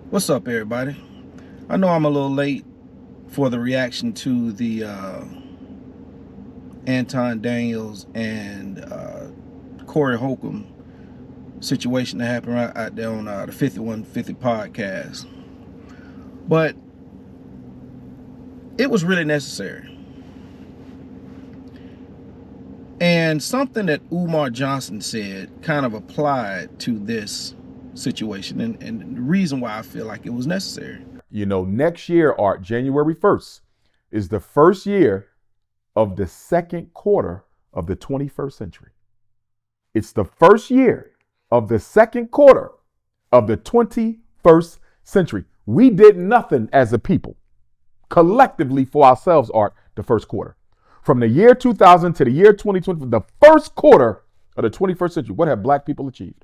What's up, everybody? I know I'm a little late for the reaction to the Anton Daniels and Corey Holcomb situation that happened right out there on the 5150 podcast. But it was really necessary. And something that Umar Johnson said kind of applied to this situation and the reason why I feel like it was necessary. You know, next year, Art, January 1st, is the first year of the second quarter of the 21st century. It's the first year of the second quarter of the 21st century. We did nothing as a people, collectively for ourselves, Art, the first quarter. From the year 2000 to the year 2020, the first quarter of the 21st century, what have black people achieved?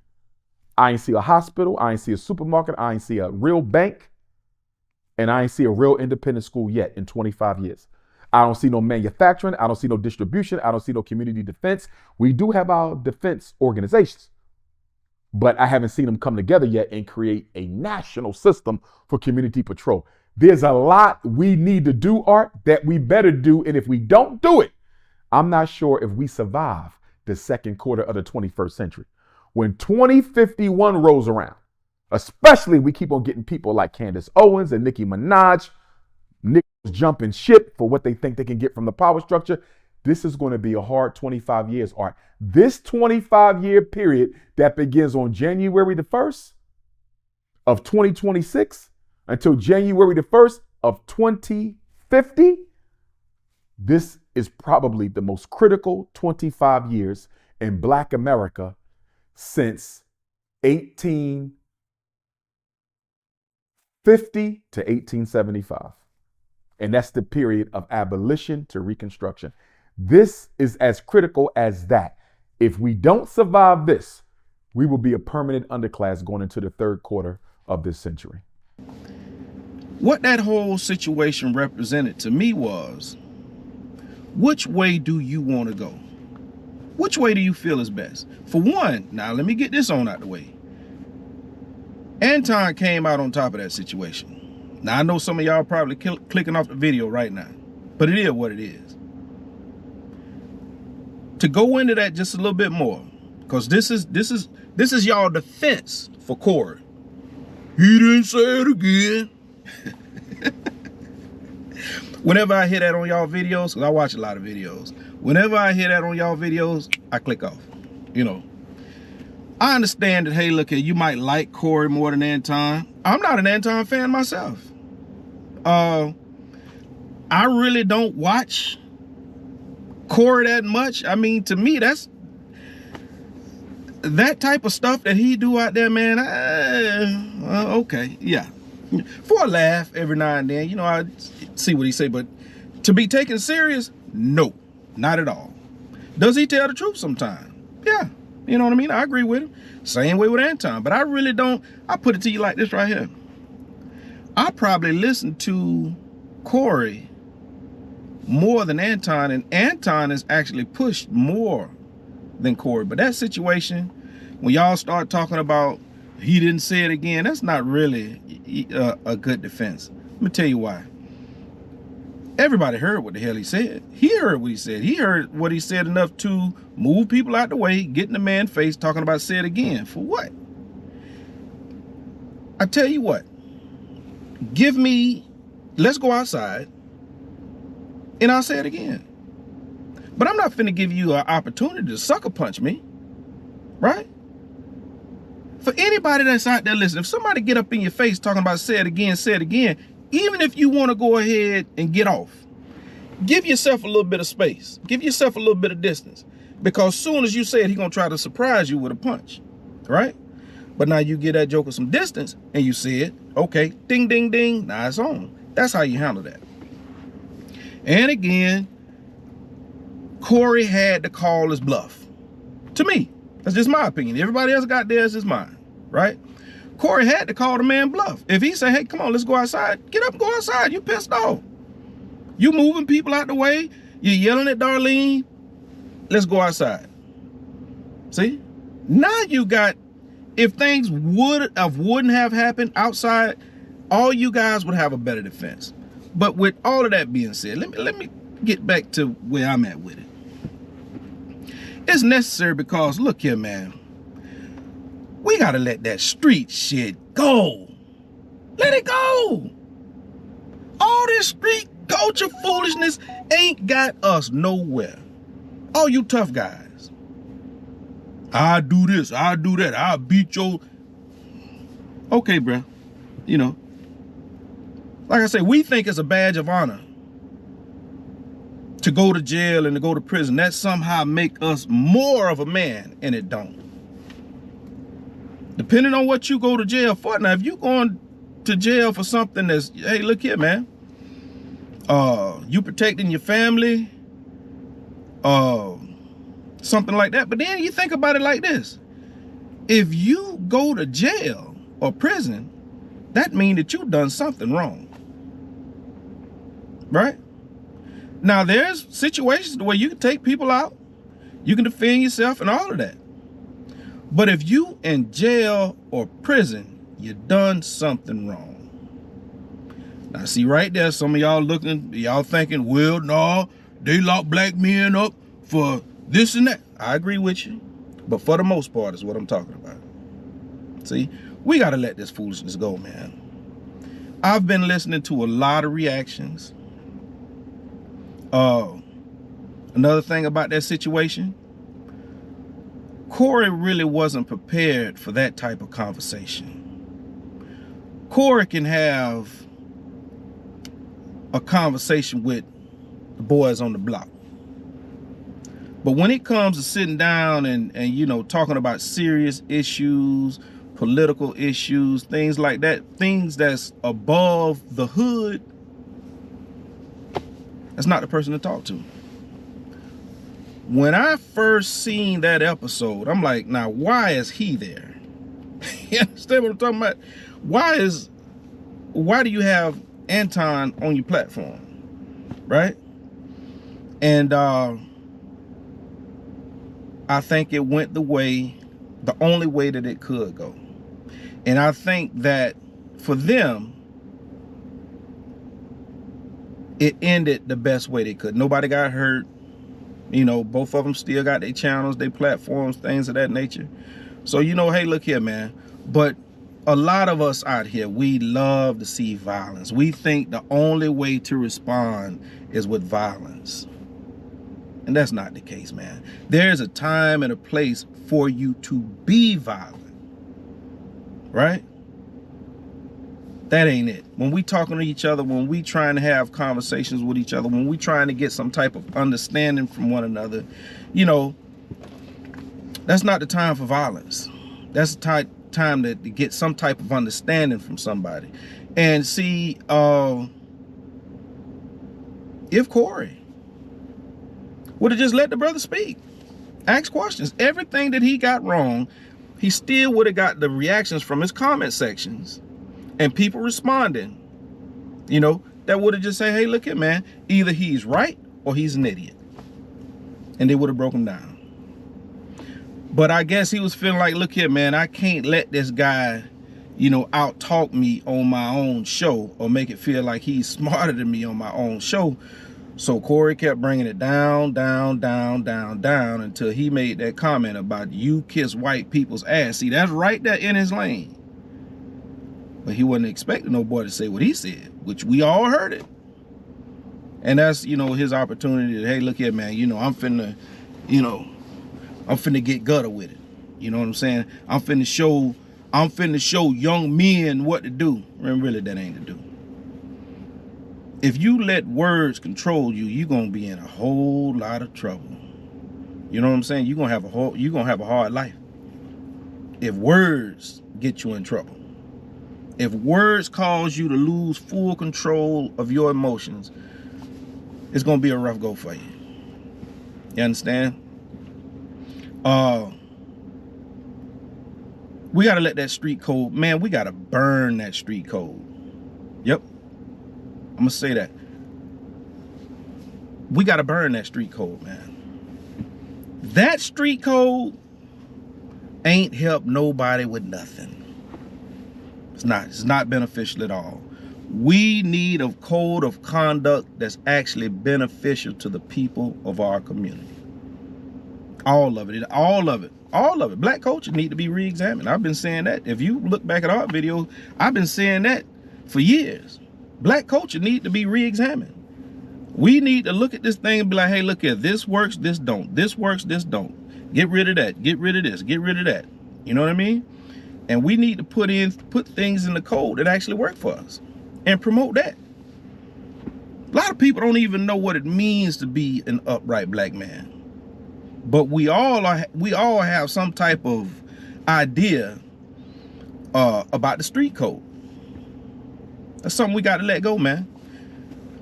I ain't see a hospital. I ain't see a supermarket. I ain't see a real bank. And I ain't see a real independent school yet in 25 years. I don't see no manufacturing. I don't see no distribution. I don't see no community defense. We do have our defense organizations, but I haven't seen them come together yet and create a national system for community patrol. There's a lot we need to do, Art, that we better do. And if we don't do it, I'm not sure if we survive the second quarter of the 21st century. When 2051 rolls around, especially we keep on getting people like Candace Owens and Nicki Minaj, jumping ship for what they think they can get from the power structure. This is going to be a hard 25 years, Art. This 25-year period that begins on January the 1st of 2026 until January the 1st of 2050, this is probably the most critical 25 years in Black America since 1850 to 1875. And that's the period of abolition to Reconstruction. This is as critical as that. If we don't survive this, we will be a permanent underclass going into the third quarter of this century. What that whole situation represented to me was, which way do you want to go? Which way do you feel is best? For one, now let me get this on out the way. Anton came out on top of that situation. Now, I know some of y'all probably clicking off the video right now, but it is what it is. To go into that just a little bit more, because this is y'all defense for Corey. He didn't say it again. Whenever I hear that on y'all videos, because I watch a lot of videos, whenever I hear that on y'all videos, I click off. You know, I understand that, hey, look here, you might like Corey more than Anton. I'm not an Anton fan myself. I really don't watch Corey that much. I mean, to me, that's that type of stuff that he do out there, man. Okay, yeah. For a laugh every now and then, you know, I see what he say, but to be taken serious, no, not at all. Does he tell the truth sometimes? Yeah, you know what I mean? I agree with him. Same way with Anton, but I really don't. I put it to you like this right here. I probably listened to Corey more than Anton, and Anton is actually pushed more than Corey. But that situation, when y'all start talking about he didn't say it again, that's not really a good defense. Let me tell you why. Everybody heard what the hell he said. He heard what he said. He heard what he said enough to move people out the way, get in the man's face, talking about say it again. For what? I tell you what. Let's go outside, and I'll say it again. But I'm not finna give you an opportunity to sucker punch me, right? For anybody that's out there listening, if somebody get up in your face talking about say it again, even if you want to go ahead and get off, give yourself a little bit of space. Give yourself a little bit of distance. Because soon as you say it, he's going to try to surprise you with a punch, right? But now you give that joker some distance and you see it, okay, ding, ding, ding, now it's on. That's how you handle that. And again, Corey had to call his bluff. To me, that's just my opinion. Everybody else got theirs is mine, right? Corey had to call the man bluff. If he say, hey, come on, let's go outside, get up and go outside. You pissed off. You moving people out the way. You're yelling at Darlene. Let's go outside. See? Now you got, if things wouldn't have happened outside, all you guys would have a better defense. But with all of that being said, let me get back to where I'm at with it. It's necessary because, look here, man. We got to let that street shit go. Let it go. All this street culture foolishness ain't got us nowhere. All you tough guys. I do this, I do that, I beat your... Okay, bro. You know, like I say, we think it's a badge of honor to go to jail and to go to prison. That somehow make us more of a man, and it don't. Depending on what you go to jail for. Now, if you going to jail for something that's, hey, look here, man. You protecting your family, something like that. But then you think about it like this. If you go to jail or prison, that means that you've done something wrong. Right? Now, there's situations where you can take people out. You can defend yourself and all of that. But if you in jail or prison, you done something wrong. Now, see right there, some of y'all looking, y'all thinking, well, no, they lock black men up for this and that. I agree with you. But for the most part is what I'm talking about. See, we got to let this foolishness go, man. I've been listening to a lot of reactions. Another thing about that situation, Corey really wasn't prepared for that type of conversation. Corey can have a conversation with the boys on the block. But when it comes to sitting down and you know, talking about serious issues, political issues, things like that, things that's above the hood, that's not the person to talk to. When I first seen that episode, I'm like, now why is he there? You understand what I'm talking about? Why do you have Anton on your platform? Right? And I think it went the only way that it could go. And I think that for them, it ended the best way they could. Nobody got hurt. You know, both of them still got their channels, their platforms, things of that nature. So, you know, hey, look here, man. But a lot of us out here, we love to see violence. We think the only way to respond is with violence. And that's not the case, man. There's a time and a place for you to be violent. Right? That ain't it. When we talking to each other, when we trying to have conversations with each other, when we trying to get some type of understanding from one another, you know, that's not the time for violence. That's the time to get some type of understanding from somebody. And see, if Corey would have just let the brother speak, ask questions, everything that he got wrong, he still would have got the reactions from his comment sections and people responding, you know, that would have just said, hey, look here, man, either he's right or he's an idiot. And they would have broken down. But I guess he was feeling like, look here, man, I can't let this guy, you know, out-talk me on my own show or make it feel like he's smarter than me on my own show. So Corey kept bringing it down, down, down, down, down until he made that comment about you kiss white people's ass. See, that's right there in his lane. But he wasn't expecting no boy to say what he said, which we all heard it. And that's, you know, his opportunity to, hey, look here, man, you know, I'm finna get gutter with it. You know what I'm saying? I'm finna show young men what to do. And really, that ain't to do. If you let words control you, you're gonna be in a whole lot of trouble. You know what I'm saying? You're gonna have a hard life. If words get you in trouble. If words cause you to lose full control of your emotions, it's gonna be a rough go for you. You understand? We gotta let that street code, man, we gotta burn that street code. Yep. I'm gonna say that. We gotta burn that street code, man. That street code ain't helped nobody with nothing. It's not beneficial at all. We need a code of conduct that's actually beneficial to the people of our community. All of it, all of it, all of it. Black culture need to be re-examined. I've been saying that. If you look back at our video, I've been saying that for years. Black culture need to be re-examined. We need to look at this thing and be like, hey, look here, this works, this don't. This works, this don't. Get rid of that. Get rid of this. Get rid of that. You know what I mean? And we need to put things in the code that actually work for us and promote that. A lot of people don't even know what it means to be an upright black man. But we all have some type of idea about the street code. That's something we got to let go, man.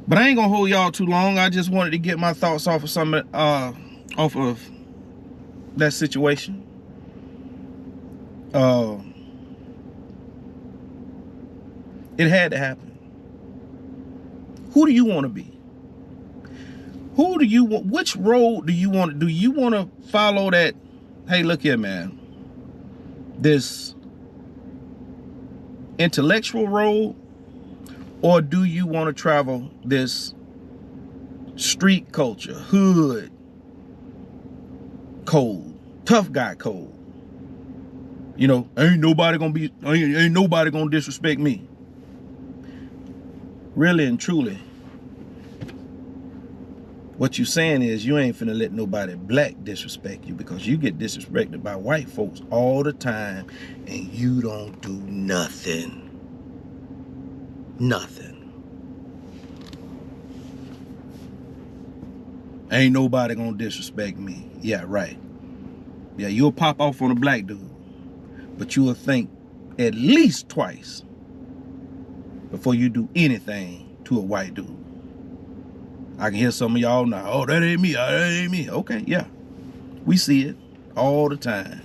But I ain't gonna hold y'all too long. I just wanted to get my thoughts off of that situation. It had to happen. Who do you want to be? Who do you want? Which road do you want to do? You want to follow that? Hey, look here, man. This intellectual road, or do you want to travel this street culture, hood code, tough guy code? You know, ain't nobody gonna disrespect me. Really and truly, what you saying is you ain't finna let nobody black disrespect you, because you get disrespected by white folks all the time and you don't do nothing. Nothing. Ain't nobody gonna disrespect me. Yeah, right. Yeah, you'll pop off on a black dude, but you'll think at least twice before you do anything to a white dude. I can hear some of y'all now, oh, that ain't me, that ain't me. Okay, yeah. We see it all the time.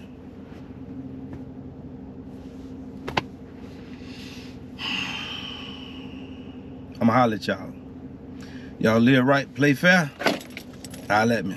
I'ma holler at y'all. Y'all live right, play fair. Holla at me.